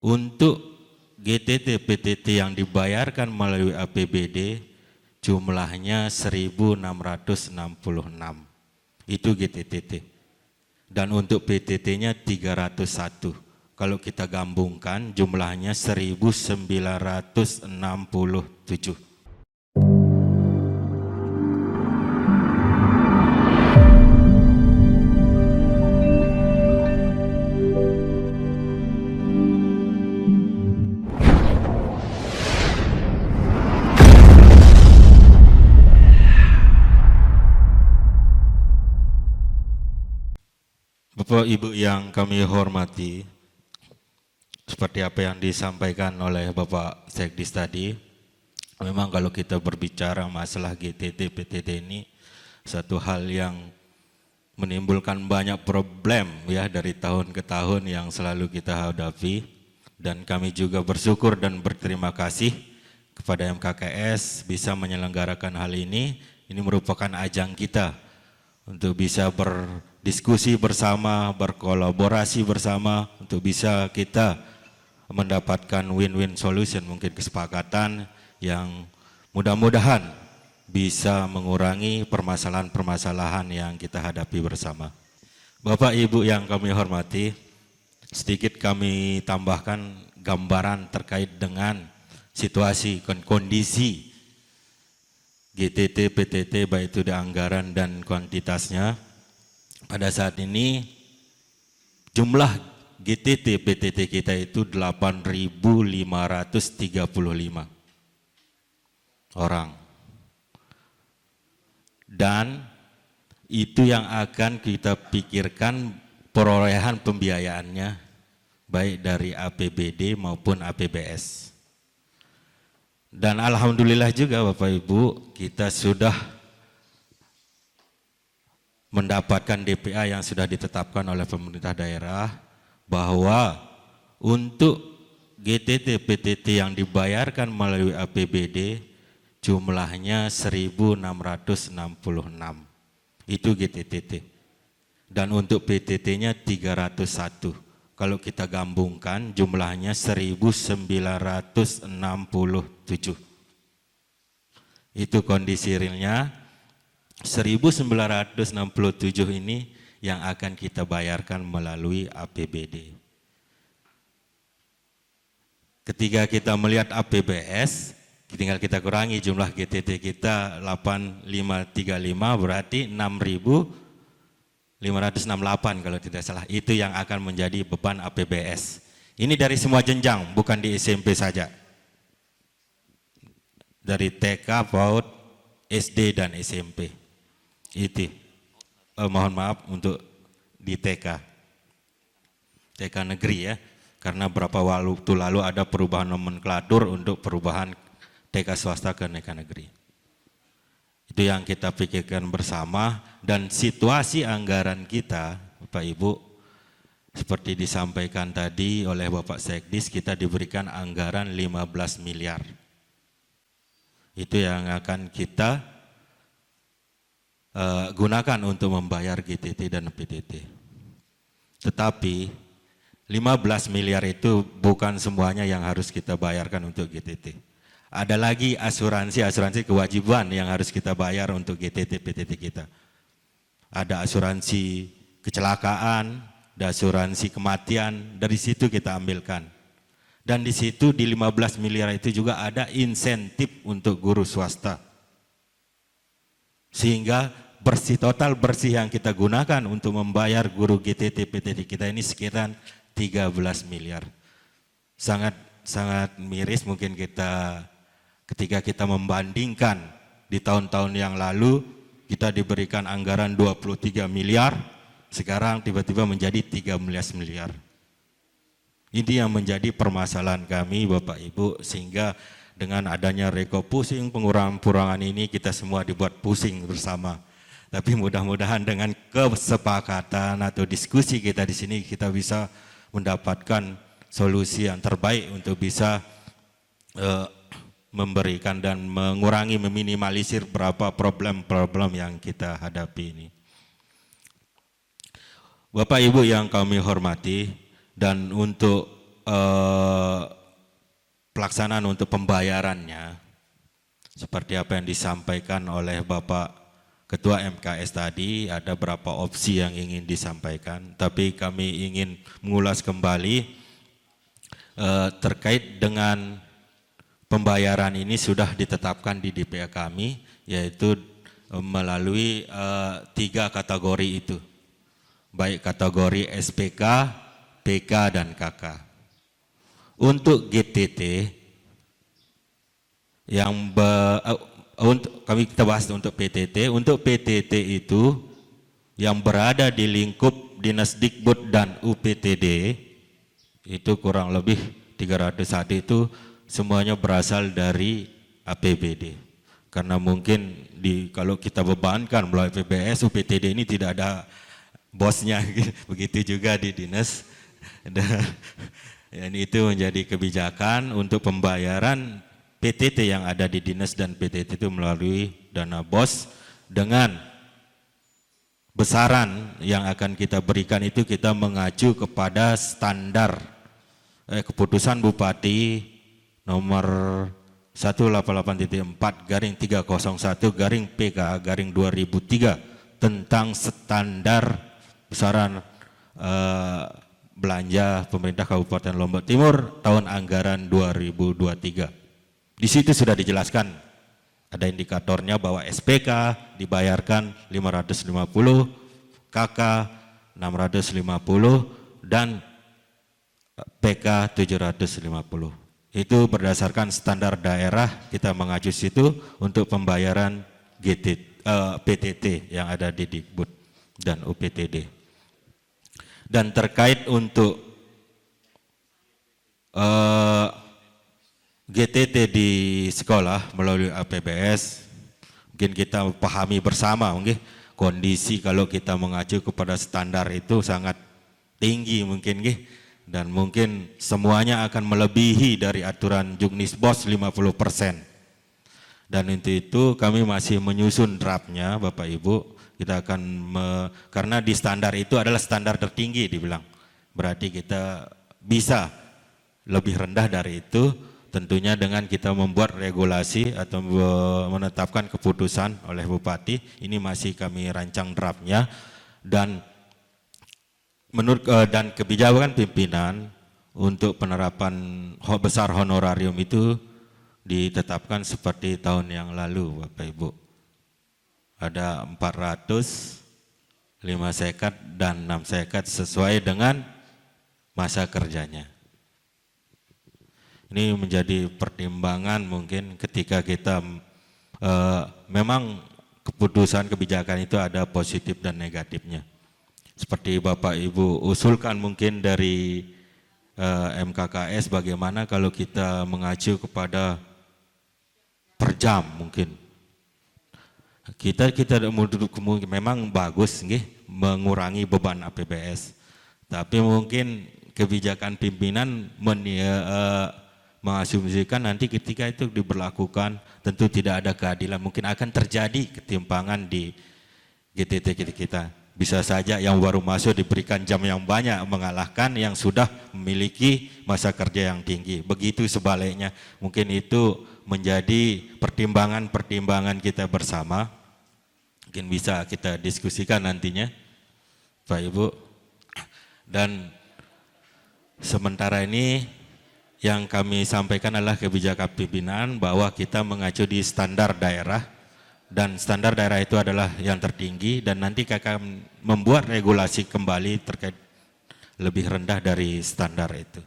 Untuk GTT PTT yang dibayarkan melalui APBD jumlahnya 1.666. Itu GTT. Dan untuk PTT-nya 301. Kalau kita gabungkan jumlahnya 1.967. Bapak Ibu yang kami hormati, seperti apa yang disampaikan oleh Bapak Sekdis tadi, memang kalau kita berbicara masalah GTT PTT ini satu hal yang menimbulkan banyak problem ya dari tahun ke tahun yang selalu kita hadapi, dan kami juga bersyukur dan berterima kasih kepada MKKS bisa menyelenggarakan hal ini. Ini merupakan ajang kita untuk bisa berdiskusi bersama, berkolaborasi bersama, untuk bisa kita mendapatkan win-win solution, mungkin kesepakatan yang mudah-mudahan bisa mengurangi permasalahan-permasalahan yang kita hadapi bersama. Bapak Ibu yang kami hormati, sedikit kami tambahkan gambaran terkait dengan situasi dan kondisi GTT, PTT, baik itu di anggaran dan kuantitasnya. Pada saat ini jumlah GTT, PTT kita itu 8.535 orang. Dan itu yang akan kita pikirkan perolehan pembiayaannya, baik dari APBD maupun APBS. Dan alhamdulillah juga Bapak Ibu, kita sudah mendapatkan DPA yang sudah ditetapkan oleh pemerintah daerah, bahwa untuk GTT PTT yang dibayarkan melalui APBD jumlahnya 1.666. Itu GTT. Dan untuk PTT-nya 301. Kalau kita gabungkan jumlahnya 1.967. Itu kondisi realnya. 1.967 ini yang akan kita bayarkan melalui APBD. Ketika kita melihat APBS, tinggal kita kurangi jumlah GTT kita 8.535, berarti 6.568 kalau tidak salah. Itu yang akan menjadi beban APBS. Ini dari semua jenjang, bukan di SMP saja. Dari TK, PAUD, SD, dan SMP. Itu. Mohon maaf untuk di TK. TK negeri ya. Karena beberapa waktu lalu ada perubahan nomenklatur untuk perubahan TK swasta ke TK negeri. Itu yang kita pikirkan bersama. Dan situasi anggaran kita, Bapak Ibu, seperti disampaikan tadi oleh Bapak Sekdis, kita diberikan anggaran 15 miliar. Itu yang akan kita gunakan untuk membayar GTT dan PTT. Tetapi 15 miliar itu bukan semuanya yang harus kita bayarkan untuk GTT. Ada lagi asuransi kewajiban yang harus kita bayar untuk GTT PTT kita. Ada asuransi kecelakaan, ada asuransi kematian, dari situ kita ambilkan. Dan di situ di 15 miliar itu juga ada insentif untuk guru swasta. Sehingga total bersih yang kita gunakan untuk membayar guru GTT PTT kita ini sekitar 13 miliar. Sangat miris mungkin ketika kita membandingkan di tahun-tahun yang lalu kita diberikan anggaran 23 miliar, sekarang tiba-tiba menjadi 13 miliar. Ini yang menjadi permasalahan kami Bapak Ibu, sehingga dengan adanya refocusing pengurangan ini kita semua dibuat pusing bersama. Tapi mudah-mudahan dengan kesepakatan atau diskusi kita di sini kita bisa mendapatkan solusi yang terbaik untuk bisa memberikan dan mengurangi, meminimalisir beberapa problem-problem yang kita hadapi ini. Bapak Ibu yang kami hormati, dan untuk pelaksanaan untuk pembayarannya, seperti apa yang disampaikan oleh Bapak Ketua MKS tadi, ada beberapa opsi yang ingin disampaikan, tapi kami ingin mengulas kembali terkait dengan pembayaran ini sudah ditetapkan di DPA kami, yaitu melalui 3 kategori itu, baik kategori SPK, PK, dan KK. Untuk GTT, kita bahas untuk PTT. Untuk PTT itu yang berada di lingkup Dinas Dikbud dan UPTD, itu kurang lebih 301 itu semuanya berasal dari APBD. Karena mungkin kalau kita bebankan melalui PBS, UPTD ini tidak ada bosnya, begitu juga di dinas. Dan itu menjadi kebijakan untuk pembayaran PTT yang ada di dinas dan PTT itu melalui dana BOS, dengan besaran yang akan kita berikan itu kita mengacu kepada standar keputusan Bupati nomor 188.4/301/PK/2003 tentang standar besaran belanja pemerintah Kabupaten Lombok Timur tahun anggaran 2023. Di situ sudah dijelaskan, ada indikatornya bahwa SPK dibayarkan 550, KK 650, dan PK 750. Itu berdasarkan standar daerah, kita mengacu situ untuk pembayaran PTT yang ada di Dikbud dan UPTD. Dan terkait untuk GTT di sekolah melalui APBS, mungkin kita pahami bersama, mungkin kondisi kalau kita mengacu kepada standar itu sangat tinggi mungkin, dan mungkin semuanya akan melebihi dari aturan Juknisbos 50%. Dan untuk itu kami masih menyusun draftnya, Bapak Ibu. Kita akan karena di standar itu adalah standar tertinggi dibilang, berarti kita bisa lebih rendah dari itu, tentunya dengan kita membuat regulasi atau menetapkan keputusan oleh Bupati. Ini masih kami rancang draftnya, dan menurut dan kebijakan pimpinan untuk penerapan besar honorarium itu ditetapkan seperti tahun yang lalu, Bapak Ibu. Ada 400, 5 sekat dan 6 sekat sesuai dengan masa kerjanya. Ini menjadi pertimbangan mungkin ketika kita memang keputusan kebijakan itu ada positif dan negatifnya. Seperti Bapak Ibu usulkan mungkin dari MKKS, bagaimana kalau kita mengacu kepada per jam mungkin. Kita memang bagus mengurangi beban APBS, tapi mungkin kebijakan pimpinan mengasumsikan nanti ketika itu diberlakukan tentu tidak ada keadilan, mungkin akan terjadi ketimpangan di GTT kita. Bisa saja yang baru masuk diberikan jam yang banyak mengalahkan yang sudah memiliki masa kerja yang tinggi. Begitu sebaliknya, mungkin itu menjadi pertimbangan kita bersama. Mungkin bisa kita diskusikan nantinya, Pak Ibu. Dan sementara ini yang kami sampaikan adalah kebijakan pimpinan bahwa kita mengacu di standar daerah, dan standar daerah itu adalah yang tertinggi, dan nanti akan membuat regulasi kembali terkait lebih rendah dari standar itu.